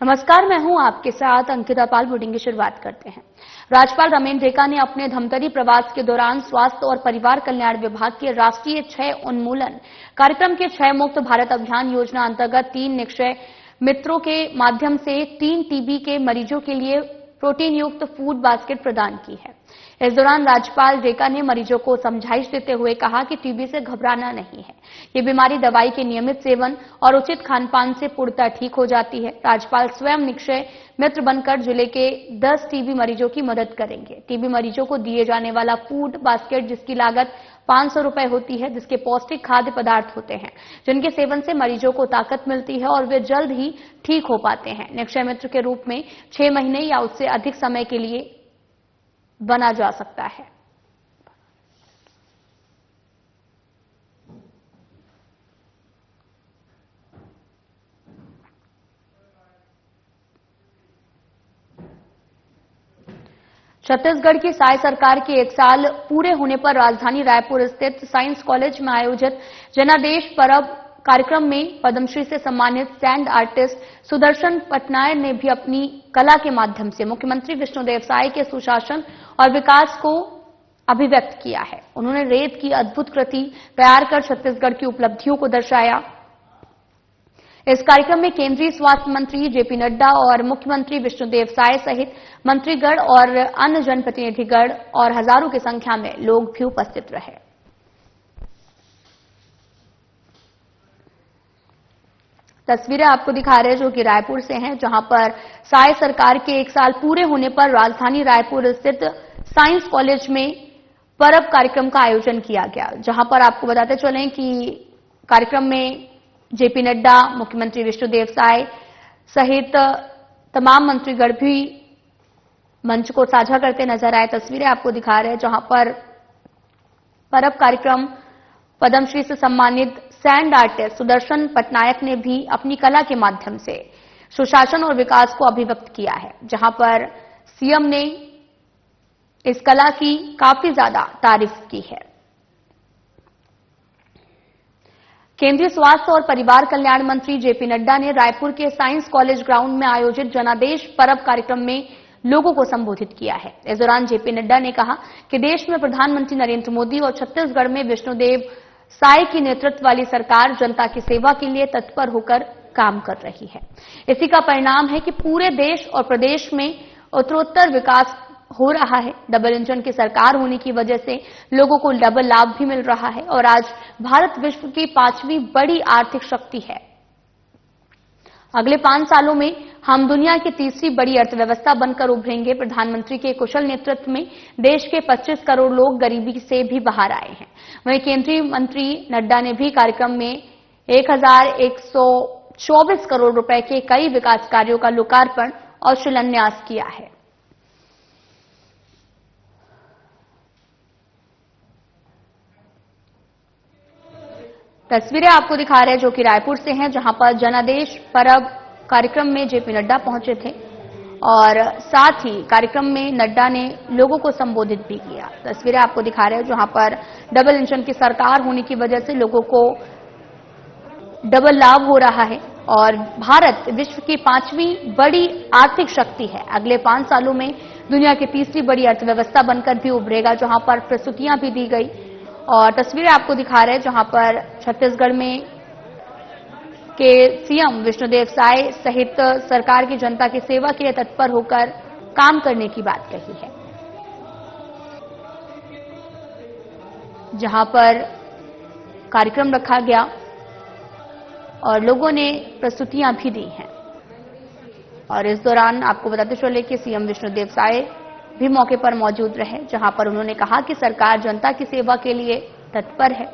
नमस्कार, मैं हूं आपके साथ अंकिता पाल। बुलेटिन की शुरुआत करते हैं। राज्यपाल रमेन रेका ने अपने धमतरी प्रवास के दौरान स्वास्थ्य और परिवार कल्याण विभाग के राष्ट्रीय क्षय उन्मूलन कार्यक्रम के क्षय मुक्त भारत अभियान योजना अंतर्गत 3 निक्षय मित्रों के माध्यम से 3 टीबी के मरीजों के लिए प्रोटीन युक्त फूड बास्केट प्रदान की है। इस दौरान राज्यपाल रेका ने मरीजों को समझाइश देते हुए कहा कि टीबी से घबराना नहीं है। ये बीमारी दवाई के नियमित सेवन और उचित खानपान से पूर्णतः ठीक हो जाती है। राज्यपाल स्वयं निक्षय मित्र बनकर जिले के 10 टीबी मरीजों की मदद करेंगे। टीबी मरीजों को दिए जाने वाला फूड बास्केट, जिसकी लागत 500 रुपए होती है, जिसके पौष्टिक खाद्य पदार्थ होते हैं, जिनके सेवन से मरीजों को ताकत मिलती है और वे जल्द ही ठीक हो पाते हैं। निक्षय मित्र के रूप में 6 महीने या उससे अधिक समय के लिए बना जा सकता है। छत्तीसगढ़ की साय सरकार के 1 साल पूरे होने पर राजधानी रायपुर स्थित साइंस कॉलेज में आयोजित जनादेश पर्व कार्यक्रम में पद्मश्री से सम्मानित सैंड आर्टिस्ट सुदर्शन पटनायक ने भी अपनी कला के माध्यम से मुख्यमंत्री विष्णुदेव साय के सुशासन और विकास को अभिव्यक्त किया है। उन्होंने रेत की अद्भुत कृति तैयार कर छत्तीसगढ़ की उपलब्धियों को दर्शाया। इस कार्यक्रम में केंद्रीय स्वास्थ्य मंत्री जेपी नड्डा और मुख्यमंत्री विष्णुदेव साय सहित मंत्रीगण और अन्य जनप्रतिनिधिगण और हजारों की संख्या में लोग भी उपस्थित रहे। तस्वीरें आपको दिखा रहे हैं जो कि रायपुर से हैं, जहां पर साय सरकार के 1 साल पूरे होने पर राजधानी रायपुर स्थित साइंस कॉलेज में पर्व कार्यक्रम का आयोजन किया गया, जहां पर आपको बताते चलें कि कार्यक्रम में जेपी नड्डा, मुख्यमंत्री विष्णुदेव साय सहित तमाम मंत्रीगण भी मंच को साझा करते नजर आए। तस्वीरें आपको दिखा रहे हैं जहां पर पर्व कार्यक्रम पद्मश्री से सम्मानित सैंड आर्टिस्ट सुदर्शन पटनायक ने भी अपनी कला के माध्यम से सुशासन और विकास को अभिव्यक्त किया है, जहां पर सीएम ने इस कला की काफी ज्यादा तारीफ की है। केंद्रीय स्वास्थ्य और परिवार कल्याण मंत्री जेपी नड्डा ने रायपुर के साइंस कॉलेज ग्राउंड में आयोजित जनादेश पर्व कार्यक्रम में लोगों को संबोधित किया है। इस दौरान जेपी नड्डा ने कहा कि देश में प्रधानमंत्री नरेंद्र मोदी और छत्तीसगढ़ में विष्णुदेव साय की नेतृत्व वाली सरकार जनता की सेवा के लिए तत्पर होकर काम कर रही है। इसी का परिणाम है कि पूरे देश और प्रदेश में उत्तरोत्तर विकास हो रहा है। डबल इंजन की सरकार होने की वजह से लोगों को डबल लाभ भी मिल रहा है और आज भारत विश्व की 5वीं बड़ी आर्थिक शक्ति है। अगले 5 सालों में हम दुनिया की 3री बड़ी अर्थव्यवस्था बनकर उभरेंगे। प्रधानमंत्री के कुशल नेतृत्व में देश के 25 करोड़ लोग गरीबी से भी बाहर आए हैं। वहीं केंद्रीय मंत्री नड्डा ने भी कार्यक्रम में 1124 करोड़ रुपए के कई विकास कार्यों का लोकार्पण और शिलान्यास किया है। तस्वीरें आपको दिखा रहे हैं जो कि रायपुर से हैं, जहां पर जनादेश पर्व कार्यक्रम में जेपी नड्डा पहुंचे थे और साथ ही कार्यक्रम में नड्डा ने लोगों को संबोधित भी किया। तस्वीरें आपको दिखा रहे हैं जहां पर डबल इंजन की सरकार होने की वजह से लोगों को डबल लाभ हो रहा है और भारत विश्व की 5वीं बड़ी आर्थिक शक्ति है। अगले 5 सालों में दुनिया की 3री बड़ी अर्थव्यवस्था बनकर भी उभरेगा, जहां पर प्रस्तुतियां भी दी गई। और तस्वीरें आपको दिखा रहे हैं जहां पर छत्तीसगढ़ में के सीएम विष्णुदेव साय सहित सरकार की जनता की सेवा के लिए तत्पर होकर काम करने की बात कही है, जहां पर कार्यक्रम रखा गया और लोगों ने प्रस्तुतियां भी दी हैं। और इस दौरान आपको बताते चले कि सीएम विष्णुदेव साय भी मौके पर मौजूद रहे, जहां पर उन्होंने कहा कि सरकार जनता की सेवा के लिए तत्पर है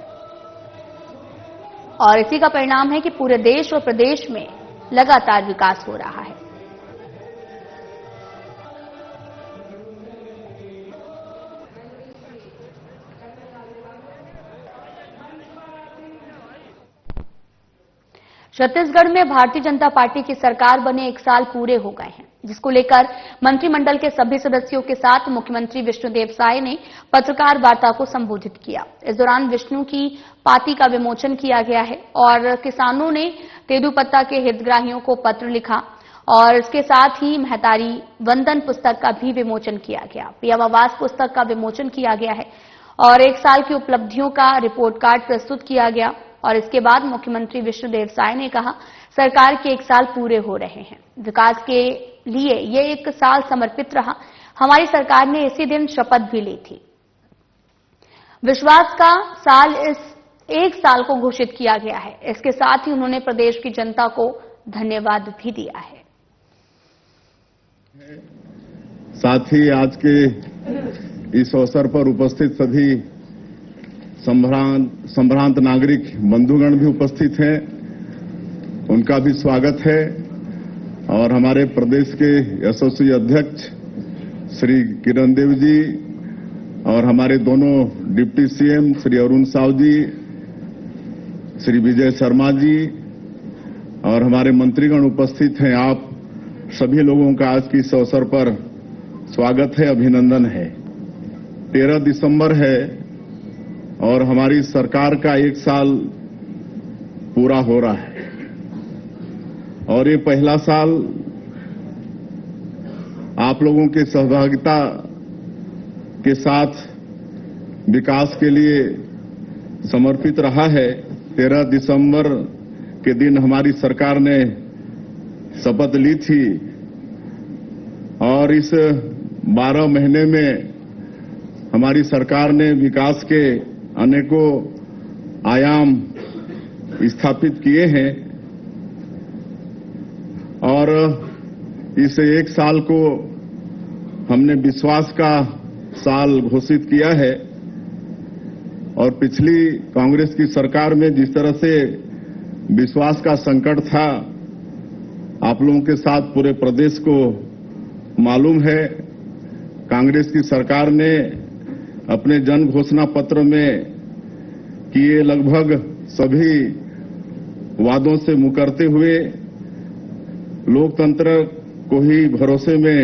और इसी का परिणाम है कि पूरे देश और प्रदेश में लगातार विकास हो रहा है। छत्तीसगढ़ में भारतीय जनता पार्टी की सरकार बने 1 साल पूरे हो गए हैं, जिसको लेकर मंत्रिमंडल के सभी सदस्यों के साथ मुख्यमंत्री विष्णुदेव साय ने पत्रकार वार्ता को संबोधित किया। इस दौरान विष्णु की पाती का विमोचन किया गया है और किसानों ने तेंदूपत्ता के हितग्राहियों को पत्र लिखा और इसके साथ ही महतारी वंदन पुस्तक का भी विमोचन किया गया। पीएम आवास पुस्तक का विमोचन किया गया है और 1 साल की उपलब्धियों का रिपोर्ट कार्ड प्रस्तुत किया गया। और इसके बाद मुख्यमंत्री विष्णुदेव साय ने कहा, सरकार के 1 साल पूरे हो रहे हैं, विकास के लिए ये 1 साल समर्पित रहा। हमारी सरकार ने इसी दिन शपथ भी ली थी। विश्वास का साल इस 1 साल को घोषित किया गया है। इसके साथ ही उन्होंने प्रदेश की जनता को धन्यवाद भी दिया है। साथ ही आज के इस अवसर पर उपस्थित सभी संभ्रांत नागरिक बंधुगण भी उपस्थित हैं, उनका भी स्वागत है। और हमारे प्रदेश के यशस्वी अध्यक्ष श्री किरण देव जी और हमारे दोनों डिप्टी सीएम श्री अरुण साव जी, श्री विजय शर्मा जी और हमारे मंत्रीगण उपस्थित हैं। आप सभी लोगों का आज की इस अवसर पर स्वागत है, अभिनंदन है। 13 दिसंबर है और हमारी सरकार का 1 साल पूरा हो रहा है और ये पहला साल आप लोगों के सहभागिता के साथ विकास के लिए समर्पित रहा है। 13 दिसंबर के दिन हमारी सरकार ने शपथ ली थी और इस 12 महीने में हमारी सरकार ने विकास के अनेकों आयाम स्थापित किए हैं और इस 1 साल को हमने विश्वास का साल घोषित किया है। और पिछली कांग्रेस की सरकार में जिस तरह से विश्वास का संकट था, आप लोगों के साथ पूरे प्रदेश को मालूम है। कांग्रेस की सरकार ने अपने जन घोषणा पत्र में किए लगभग सभी वादों से मुकरते हुए लोकतंत्र को ही भरोसे में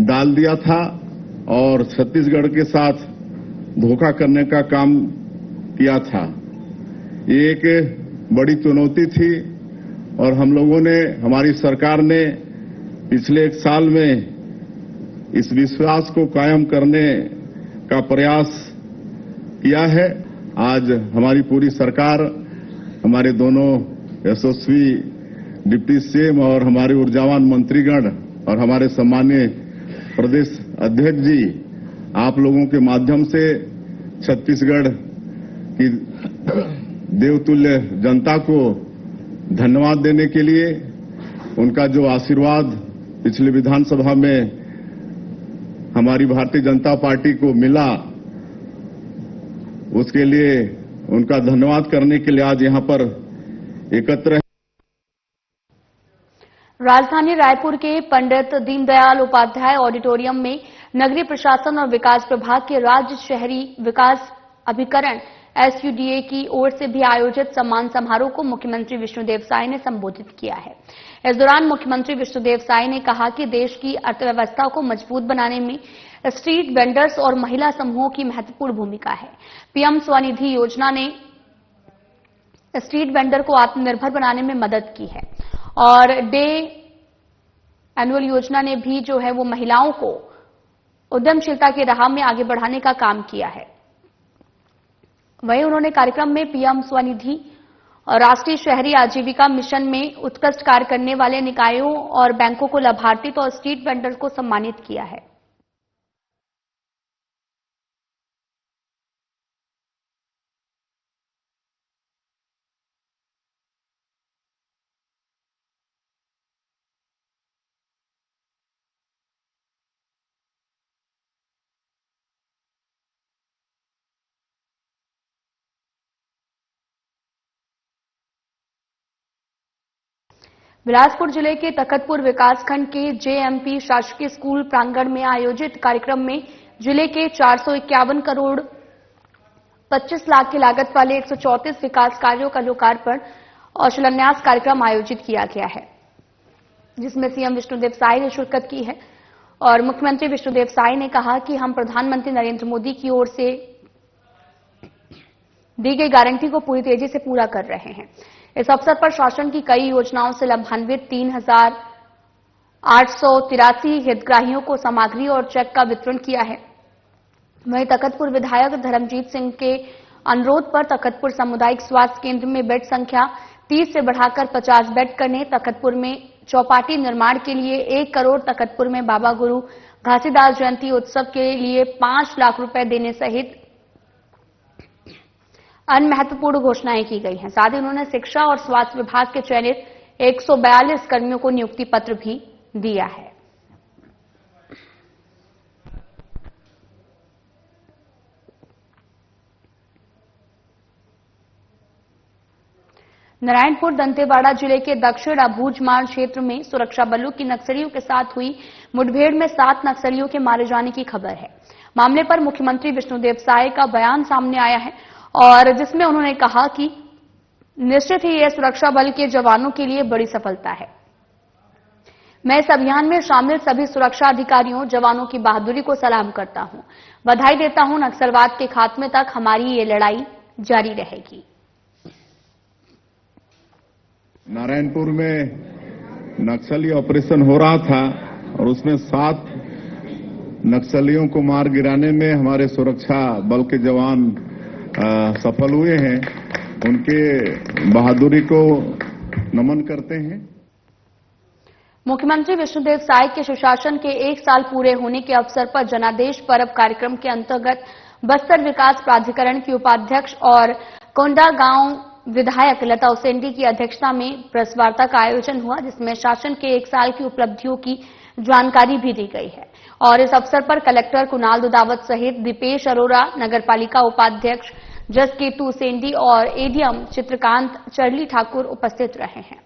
डाल दिया था और छत्तीसगढ़ के साथ धोखा करने का काम किया था। ये एक बड़ी चुनौती थी और हम लोगों ने, हमारी सरकार ने पिछले 1 साल में इस विश्वास को कायम करने का प्रयास किया है। आज हमारी पूरी सरकार, हमारे दोनों यशस्वी डिप्टी सीएम और हमारे ऊर्जावान मंत्रीगण और हमारे सम्मानीय प्रदेश अध्यक्ष जी, आप लोगों के माध्यम से छत्तीसगढ़ की देवतुल्य जनता को धन्यवाद देने के लिए, उनका जो आशीर्वाद पिछले विधानसभा में हमारी भारतीय जनता पार्टी को मिला, उसके लिए उनका धन्यवाद करने के लिए आज यहां पर एकत्र है। राजधानी रायपुर के पंडित दीनदयाल उपाध्याय ऑडिटोरियम में नगरीय प्रशासन और विकास विभाग के राज्य शहरी विकास अभिकरण एसयूडीए की ओर से भी आयोजित सम्मान समारोह को मुख्यमंत्री विष्णुदेव साय ने संबोधित किया है। इस दौरान मुख्यमंत्री विष्णुदेव साय ने कहा कि देश की अर्थव्यवस्था को मजबूत बनाने में स्ट्रीट वेंडर्स और महिला समूहों की महत्वपूर्ण भूमिका है। पीएम स्वनिधि योजना ने स्ट्रीट वेंडर को आत्मनिर्भर बनाने में मदद की है और डे एनुअल योजना ने भी जो है वो महिलाओं को उद्यमशीलता की राह में आगे बढ़ाने का काम किया है। वहीं उन्होंने कार्यक्रम में पीएम स्वनिधि और राष्ट्रीय शहरी आजीविका मिशन में उत्कृष्ट कार्य करने वाले निकायों और बैंकों को लाभान्वित और स्ट्रीट वेंडर को सम्मानित किया है। बिलासपुर जिले के तखतपुर विकासखंड के जेएमपी शासकीय स्कूल प्रांगण में आयोजित कार्यक्रम में जिले के 451 करोड़ 25 लाख की लागत वाले 134 विकास कार्यों का लोकार्पण और शिलान्यास कार्यक्रम आयोजित किया गया है, जिसमें सीएम विष्णुदेव साय ने शिरकत की है। और मुख्यमंत्री विष्णुदेव साय ने कहा कि हम प्रधानमंत्री नरेंद्र मोदी की ओर से दी गई गारंटी को पूरी तेजी से पूरा कर रहे हैं। इस अवसर पर शासन की कई योजनाओं से लाभान्वित 3000 883 हितग्राहियों को सामग्री और चेक का वितरण किया है। वहीं तखतपुर विधायक धर्मजीत सिंह के अनुरोध पर तखतपुर सामुदायिक स्वास्थ्य केंद्र में बेड संख्या 30 से बढ़ाकर 50 बेड करने, तखतपुर में चौपाटी निर्माण के लिए 1 करोड़, तखतपुर में बाबा गुरु घासीदास जयंती उत्सव के लिए 5 लाख रुपए देने सहित अन्य महत्वपूर्ण घोषणाएं की गई हैं। साथ ही उन्होंने शिक्षा और स्वास्थ्य विभाग के चयनित 142 कर्मियों को नियुक्ति पत्र भी दिया है। नारायणपुर दंतेवाड़ा जिले के दक्षिण अबूझमाड़ क्षेत्र में सुरक्षा बलों की नक्सलियों के साथ हुई मुठभेड़ में 7 नक्सलियों के मारे जाने की खबर है। मामले पर मुख्यमंत्री विष्णुदेव साय का बयान सामने आया है और जिसमें उन्होंने कहा कि निश्चित ही यह सुरक्षा बल के जवानों के लिए बड़ी सफलता है। मैं इस अभियान में शामिल सभी सुरक्षा अधिकारियों, जवानों की बहादुरी को सलाम करता हूं, बधाई देता हूं। नक्सलवाद के खात्मे तक हमारी ये लड़ाई जारी रहेगी। नारायणपुर में नक्सली ऑपरेशन हो रहा था और उसमें 7 नक्सलियों को मार गिराने में हमारे सुरक्षा बल के जवान सफल हुए हैं। उनके बहादुरी को नमन करते हैं। मुख्यमंत्री विष्णुदेव साय के सुशासन के 1 साल पूरे होने के अवसर पर जनादेश पर्व कार्यक्रम के अंतर्गत बस्तर विकास प्राधिकरण की उपाध्यक्ष और कोंडा गांव विधायक लता उसेंडी की अध्यक्षता में प्रेस वार्ता का आयोजन हुआ, जिसमें शासन के 1 साल की उपलब्धियों की जानकारी भी दी गई है। और इस अवसर पर कलेक्टर कुणाल दुदावत सहित दीपेश अरोरा, नगरपालिका उपाध्यक्ष जसकेतु उसेंडी और एडीएम चित्रकांत चरली ठाकुर उपस्थित रहे हैं।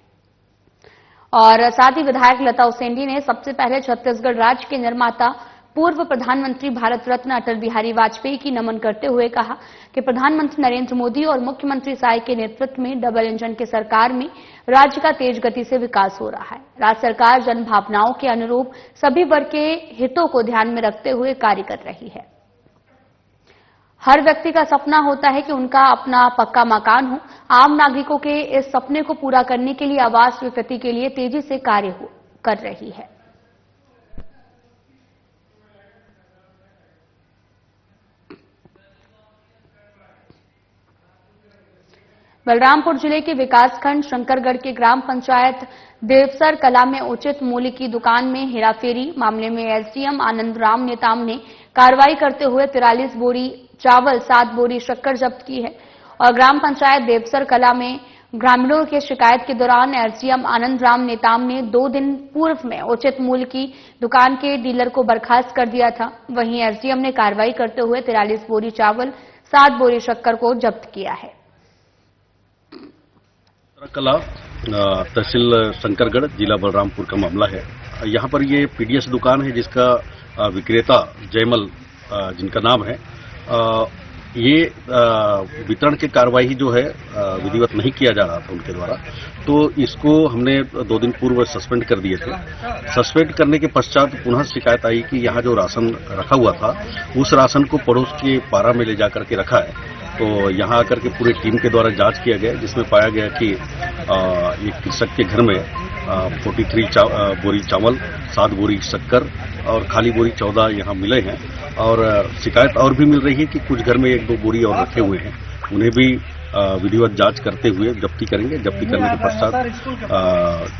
और साथ ही विधायक लता उसेंडी ने सबसे पहले छत्तीसगढ़ राज्य के निर्माता पूर्व प्रधानमंत्री भारत रत्न अटल बिहारी वाजपेयी की नमन करते हुए कहा कि प्रधानमंत्री नरेंद्र मोदी और मुख्यमंत्री साय के नेतृत्व में डबल इंजन की सरकार में राज्य का तेज गति से विकास हो रहा है। राज्य सरकार जन भावनाओं के अनुरूप सभी वर्ग के हितों को ध्यान में रखते हुए कार्य कर रही है। हर व्यक्ति का सपना होता है कि उनका अपना पक्का मकान हो। आम नागरिकों के इस सपने को पूरा करने के लिए आवास स्वीकृति के लिए तेजी से कार्य कर रही है। बलरामपुर जिले के विकासखंड शंकरगढ़ के ग्राम पंचायत देवसर कला में उचित मूल्य की दुकान में हेराफेरी मामले में एसडीएम आनंद राम नेताम ने कार्रवाई करते हुए 43 बोरी चावल, 7 बोरी शक्कर जब्त की है। और ग्राम पंचायत देवसर कला में ग्रामीणों के शिकायत के दौरान एसडीएम आनंद राम नेताम ने 2 दिन पूर्व में उचित मूल्य की दुकान के डीलर को बर्खास्त कर दिया था। वहीं एसडीएम ने कार्रवाई करते हुए 43 बोरी चावल, 7 बोरी शक्कर को जब्त किया है। कला तहसील शंकरगढ़, जिला बलरामपुर का मामला है। यहाँ पर ये पीडीएस दुकान है जिसका विक्रेता जयमल जिनका नाम है, ये वितरण की कार्रवाई जो है विधिवत नहीं किया जा रहा था उनके द्वारा, तो इसको हमने 2 दिन पूर्व सस्पेंड कर दिए थे। सस्पेंड करने के पश्चात पुनः शिकायत आई कि यहाँ जो राशन रखा हुआ था उस राशन को पड़ोस के पारा में ले जाकर के रखा है। तो यहाँ आकर के पूरी टीम के द्वारा जांच किया गया, जिसमें पाया गया कि एक कृषक के घर में 43 बोरी चावल, 7 बोरी शक्कर और खाली बोरी 14 यहाँ मिले हैं। और शिकायत और भी मिल रही है कि कुछ घर में 1-2 बोरी और रखे हुए हैं, उन्हें भी विधिवत जांच करते हुए जब्ती करेंगे। जब्ती करने के पश्चात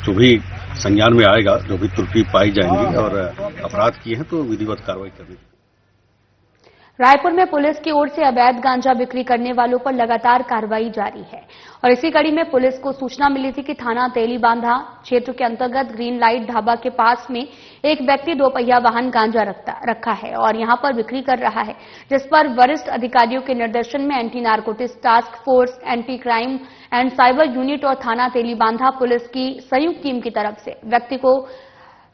जो भी संज्ञान में आएगा, जो भी त्रुटि पाई जाएंगी और अपराध किए हैं तो विधिवत कार्रवाई करनी। रायपुर में पुलिस की ओर से अवैध गांजा बिक्री करने वालों पर लगातार कार्रवाई जारी है और इसी कड़ी में पुलिस को सूचना मिली थी कि थाना तेलीबांधा क्षेत्र के अंतर्गत ग्रीन लाइट ढाबा के पास में एक व्यक्ति 2 पहिया वाहन गांजा रखा है और यहां पर बिक्री कर रहा है, जिस पर वरिष्ठ अधिकारियों के निर्देशन में anti narcotics task force, anti crime and cyber unit और थाना तेलीबांधा पुलिस की संयुक्त टीम की तरफ से व्यक्ति को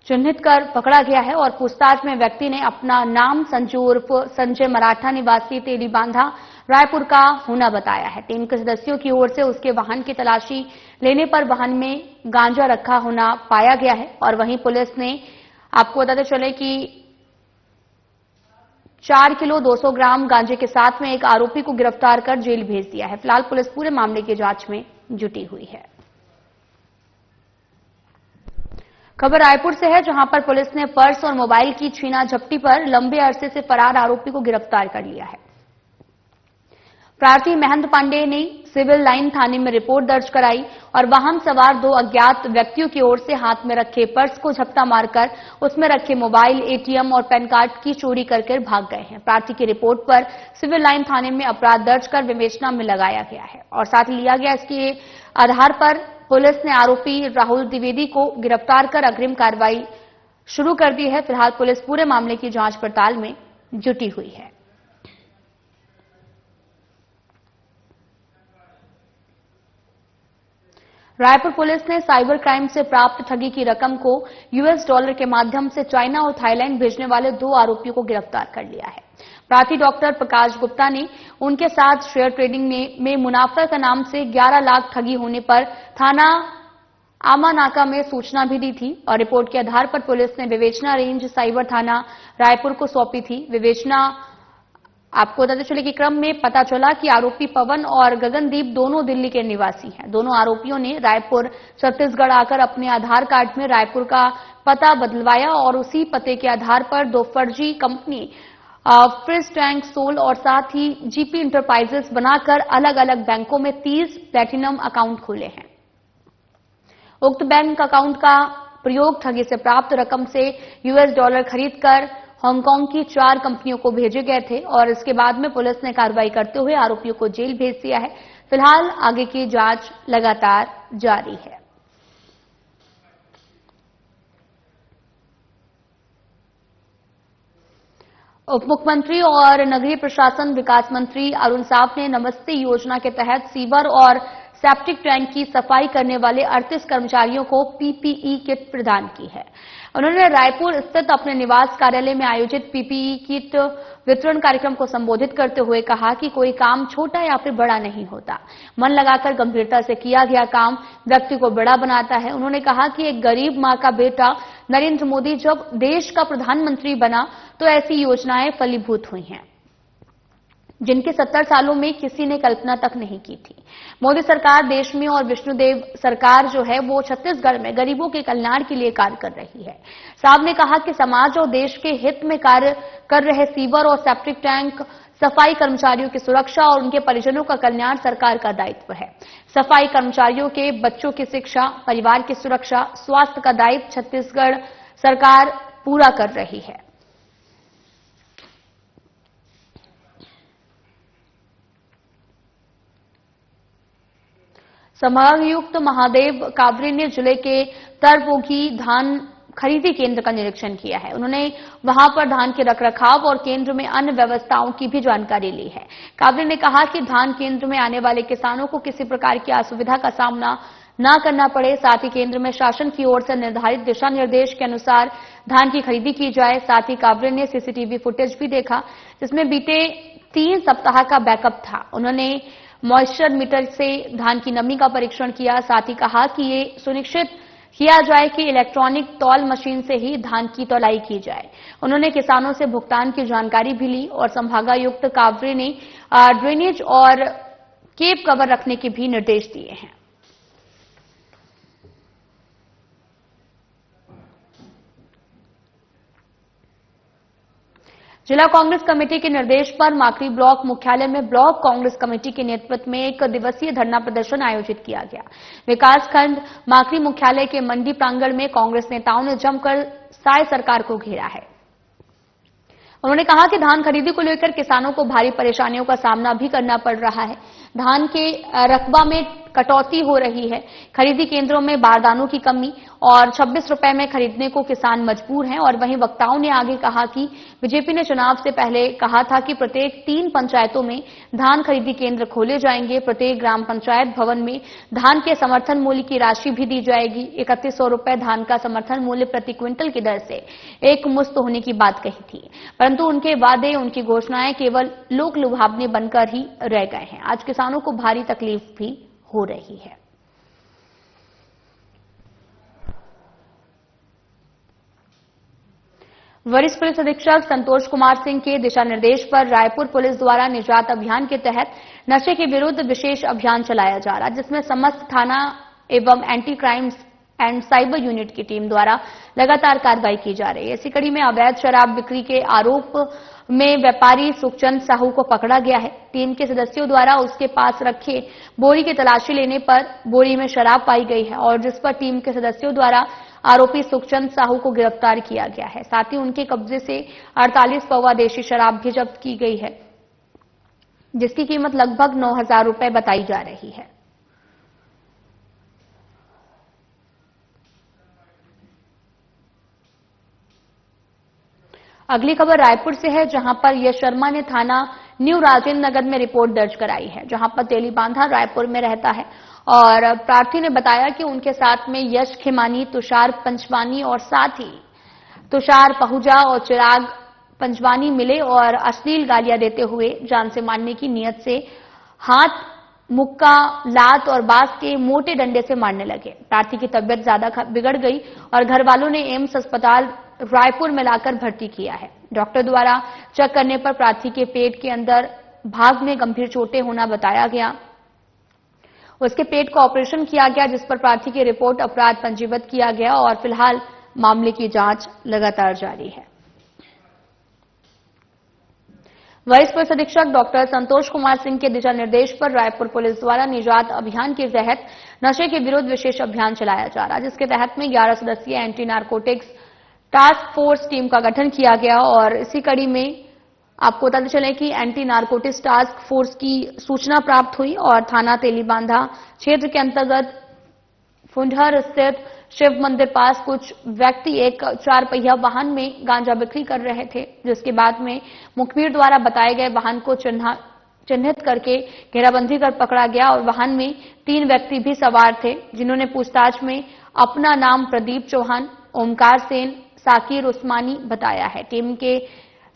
चिन्हित कर पकड़ा गया है। और पूछताछ में व्यक्ति ने अपना नाम संजू उर्फ संजय मराठा निवासी तेलीबांधा रायपुर का होना बताया है। टीम के सदस्यों की ओर से उसके वाहन की तलाशी लेने पर वाहन में गांजा रखा होना पाया गया है। और वहीं पुलिस ने, आपको बताते चले कि 4 किलो 200 ग्राम गांजे के साथ में एक आरोपी को गिरफ्तार कर जेल भेज दिया है। फिलहाल पुलिस पूरे मामले की जांच में जुटी हुई है। खबर रायपुर से है, जहां पर पुलिस ने पर्स और मोबाइल की छीना झपटी पर लंबे अरसे से फरार आरोपी को गिरफ्तार कर लिया है। प्रार्थी महेंद्र पांडे ने सिविल लाइन थाने में रिपोर्ट दर्ज कराई और वाहन सवार 2 अज्ञात व्यक्तियों की ओर से हाथ में रखे पर्स को झपटा मारकर उसमें रखे मोबाइल, एटीएम और पैन कार्ड की चोरी करके भाग गए हैं। प्रार्थी की रिपोर्ट पर सिविल लाइन थाने में अपराध दर्ज कर विवेचना में लगाया गया है और साथ ही लिया गया। इसके आधार पर पुलिस ने आरोपी राहुल द्विवेदी को गिरफ्तार कर अग्रिम कार्रवाई शुरू कर दी है। फिलहाल पुलिस पूरे मामले की जांच पड़ताल में जुटी हुई है। रायपुर पुलिस ने साइबर क्राइम से प्राप्त ठगी की रकम को यूएस डॉलर के माध्यम से चाइना और थाईलैंड भेजने वाले 2 आरोपियों को गिरफ्तार कर लिया है। प्रार्थी डॉक्टर प्रकाश गुप्ता ने उनके साथ शेयर ट्रेडिंग में मुनाफा के नाम से 11 लाख ठगी होने पर थाना आमानाका में सूचना भी दी थी और रिपोर्ट के आधार पर पुलिस ने विवेचना रेंज साइबर थाना रायपुर को सौंपी थी। विवेचना आपको बताते चले कि क्रम में पता चला कि आरोपी पवन और गगनदीप दोनों दिल्ली के निवासी हैं। दोनों आरोपियों ने रायपुर छत्तीसगढ़ आकर अपने आधार कार्ड में रायपुर का पता बदलवाया और उसी पते के आधार पर 2 फर्जी कंपनी फ्रिज टैंक सोल और साथ ही जीपी इंटरप्राइजेस बनाकर अलग अलग बैंकों में 30 प्लैटिनम अकाउंट खोले हैं। उक्त बैंक अकाउंट का प्रयोग ठगी से प्राप्त रकम से यूएस डॉलर खरीदकर हांगकांग की 4 कंपनियों को भेजे गए थे और इसके बाद में पुलिस ने कार्रवाई करते हुए आरोपियों को जेल भेज दिया है। फिलहाल आगे की जांच लगातार जारी है। उप मुख्यमंत्री और नगरीय प्रशासन विकास मंत्री अरुण साव ने नमस्ते योजना के तहत सीवर और सेप्टिक टैंक की सफाई करने वाले 38 कर्मचारियों को पीपीई किट प्रदान की है। उन्होंने रायपुर स्थित अपने निवास कार्यालय में आयोजित पीपीई किट वितरण कार्यक्रम को संबोधित करते हुए कहा कि कोई काम छोटा या फिर बड़ा नहीं होता, मन लगाकर गंभीरता से किया गया काम व्यक्ति को बड़ा बनाता है। उन्होंने कहा कि एक गरीब मां का बेटा नरेंद्र मोदी जब देश का प्रधानमंत्री बना तो ऐसी योजनाएं फलीभूत हुई हैं जिनकी 70 सालों में किसी ने कल्पना तक नहीं की थी। मोदी सरकार देश में और विष्णुदेव सरकार जो है वो छत्तीसगढ़ में गरीबों के कल्याण के लिए कार्य कर रही है। साहब ने कहा कि समाज और देश के हित में कार्य कर रहे सीवर और सेप्टिक टैंक सफाई कर्मचारियों की सुरक्षा और उनके परिजनों का कल्याण सरकार का दायित्व है। सफाई कर्मचारियों के बच्चों की शिक्षा, परिवार की सुरक्षा, स्वास्थ्य का दायित्व छत्तीसगढ़ सरकार पूरा कर रही है। संभागायुक्त महादेव कावरे ने जिले के तरपोगी धान खरीदी केंद्र का निरीक्षण किया है। उन्होंने वहां पर धान के रखरखाव और केंद्र में अन्य व्यवस्थाओं की भी जानकारी ली है। कावरे ने कहा कि धान केंद्र में आने वाले किसानों को किसी प्रकार की असुविधा का सामना न करना पड़े, साथ ही केंद्र में शासन की ओर से निर्धारित दिशा निर्देश के अनुसार धान की खरीदी की जाए। साथ ही कावरे ने सीसीटीवी फुटेज भी देखा जिसमें बीते 3 सप्ताह का बैकअप था। उन्होंने मॉइस्चर मीटर से धान की नमी का परीक्षण किया। साथ ही कहा कि ये सुनिश्चित किया जाए कि इलेक्ट्रॉनिक तौल मशीन से ही धान की तौलाई की जाए। उन्होंने किसानों से भुगतान की जानकारी भी ली और संभागायुक्त कावरे ने ड्रेनेज और केप कवर रखने के भी निर्देश दिए हैं। जिला कांग्रेस कमेटी के निर्देश पर माकड़ी ब्लॉक मुख्यालय में ब्लॉक कांग्रेस कमेटी के नेतृत्व में 1 दिवसीय धरना प्रदर्शन आयोजित किया गया। विकासखंड माकड़ी मुख्यालय के मंडी प्रांगण में कांग्रेस नेताओं ने जमकर साय सरकार को घेरा है। उन्होंने कहा कि धान खरीदी को लेकर किसानों को भारी परेशानियों का सामना भी करना पड़ रहा है। धान के रकबा में कटौती हो रही है, खरीदी केंद्रों में बारदानों की कमी और 26 रुपए में खरीदने को किसान मजबूर हैं। और वहीं वक्ताओं ने आगे कहा कि बीजेपी ने चुनाव से पहले कहा था कि प्रत्येक 3 पंचायतों में धान खरीदी केंद्र खोले जाएंगे। प्रत्येक ग्राम पंचायत भवन में धान के समर्थन मूल्य की राशि भी दी जाएगी। 3100 रुपए धान का समर्थन मूल्य प्रति क्विंटल की दर से एक मुश्त होने की बात कही थी, परंतु उनके वादे, उनकी घोषणाएं केवल लोक लुभावने बनकर ही रह गए हैं। आज किसानों को भारी तकलीफ भी हो रही है। वरिष्ठ पुलिस अधीक्षक संतोष कुमार सिंह के दिशा निर्देश पर रायपुर पुलिस द्वारा निजात अभियान के तहत नशे के विरुद्ध विशेष अभियान चलाया जा रहा है, जिसमें समस्त थाना एवं anti crime and cyber unit की टीम द्वारा लगातार कार्रवाई की जा रही है। इसी कड़ी में अवैध शराब बिक्री के आरोप में व्यापारी सुखचंद साहू को पकड़ा गया है। टीम के सदस्यों द्वारा उसके पास रखे बोरी की तलाशी लेने पर बोरी में शराब पाई गई है और जिस पर टीम के सदस्यों द्वारा आरोपी सुखचंद साहू को गिरफ्तार किया गया है। साथ ही उनके कब्जे से 48 पौवा देशी शराब भी जब्त की गई है, जिसकी कीमत लगभग 9,000 रुपए बताई जा रही है। अगली खबर रायपुर से है, जहां पर यश शर्मा ने थाना न्यू राजेंद्र नगर में रिपोर्ट दर्ज कराई है, जहां पर तेलीबांधा रायपुर में रहता है और प्रार्थी ने बताया कि उनके साथ में यश खिमानी, तुषार पंचवानी और साथ ही तुषार पहुजा और चिराग पंचवानी मिले और अश्लील गालियां देते हुए जान से मारने की नीयत से हाथ, मुक्का, लात और बांस के मोटे डंडे से मारने लगे। प्रार्थी की तबियत ज्यादा बिगड़ गई और घर वालों ने एम्स अस्पताल रायपुर में लाकर भर्ती किया है। डॉक्टर द्वारा चेक करने पर प्रार्थी के पेट के अंदर भाग में गंभीर चोटें होना बताया गया। उसके पेट का ऑपरेशन किया गया, जिस पर प्रार्थी की रिपोर्ट अपराध पंजीबद्ध किया गया और फिलहाल मामले की जांच लगातार जारी है। वरिष्ठ पुलिस अधीक्षक डॉक्टर संतोष कुमार सिंह के दिशा निर्देश पर रायपुर पुलिस द्वारा निजात अभियान के तहत नशे के विरुद्ध विशेष अभियान चलाया जा रहा है, जिसके तहत में 11 सदस्यीय anti narcotics task force team का गठन किया गया और इसी कड़ी में आपको बताते चले कि एंटी नारकोटिक्स टास्क फोर्स की सूचना प्राप्त हुई और थाना तेलीबांधा क्षेत्र के अंतर्गत फुंडहर स्थित शिव मंदिर पास कुछ व्यक्ति एक 4 पहिया वाहन में गांजा बिक्री कर रहे थे, जिसके बाद में मुखबिर द्वारा बताए गए वाहन को चिन्हित करके घेराबंदी कर पकड़ा गया और वाहन में 3 व्यक्ति भी सवार थे, जिन्होंने पूछताछ में अपना नाम प्रदीप चौहान, ओमकार सेन, साकिर उस्मानी बताया है। टीम के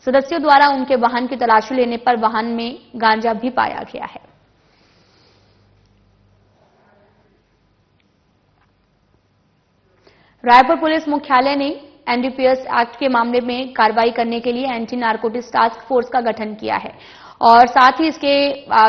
सदस्यों द्वारा उनके वाहन की तलाशी लेने पर वाहन में गांजा भी पाया गया है। रायपुर पुलिस मुख्यालय ने एनडीपीएस एक्ट के मामले में कार्रवाई करने के लिए एंटी नारकोटिक्स टास्क फोर्स का गठन किया है और साथ ही इसके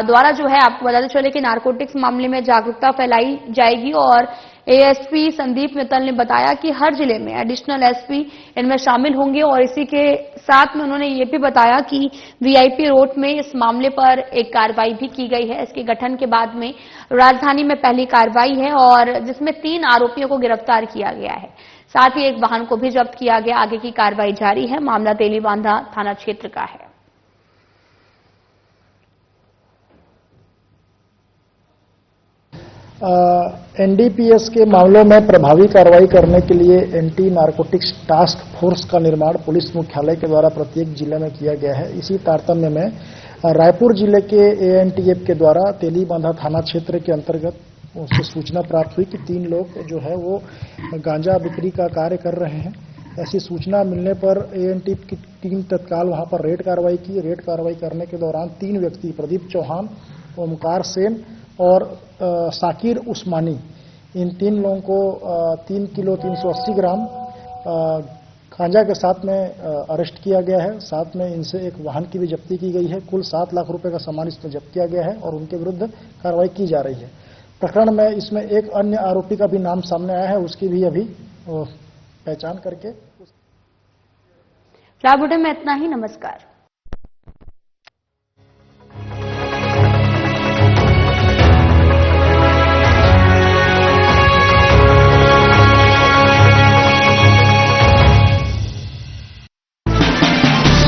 द्वारा जो है आपको बताते चले कि नारकोटिक्स मामले में जागरूकता फैलाई जाएगी और एएसपी संदीप मित्तल ने बताया कि हर जिले में एडिशनल एसपी इनमें शामिल होंगे और इसी के साथ में उन्होंने ये भी बताया कि वीआईपी रोड में इस मामले पर एक कार्रवाई भी की गई है। इसके गठन के बाद में राजधानी में पहली कार्रवाई है और जिसमें 3 आरोपियों को गिरफ्तार किया गया है, साथ ही एक वाहन को भी जब्त किया गया। आगे की कार्रवाई जारी है। मामला तेलीबांधा थाना क्षेत्र का है। एनडीपीएस के मामलों में प्रभावी कार्रवाई करने के लिए एंटी नारकोटिक्स टास्क फोर्स का निर्माण पुलिस मुख्यालय के द्वारा प्रत्येक जिले में किया गया है। इसी तारतम्य में रायपुर जिले के एएनटीएफ के द्वारा तेलीबांधा थाना क्षेत्र के अंतर्गत उससे सूचना प्राप्त हुई कि 3 लोग जो है वो गांजा बिक्री का कार्य कर रहे हैं। ऐसी सूचना मिलने पर एएनटीएफ की टीम तत्काल वहां पर रेड कार्रवाई की। रेड कार्रवाई करने के दौरान 3 व्यक्ति प्रदीप चौहान, ओमकार सेन और साकिर उस्मानी, इन 3 लोगों को 3 किलो 380 ग्राम गांजा के साथ में अरेस्ट किया गया है। साथ में इनसे एक वाहन की भी जब्ती की गई है। कुल 7 लाख रुपए का सामान इसमें जब्त किया गया है और उनके विरुद्ध कार्रवाई की जा रही है। प्रकरण में इसमें एक अन्य आरोपी का भी नाम सामने आया है, उसकी भी अभी पहचान करके। रायपुर में इतना ही। नमस्कार।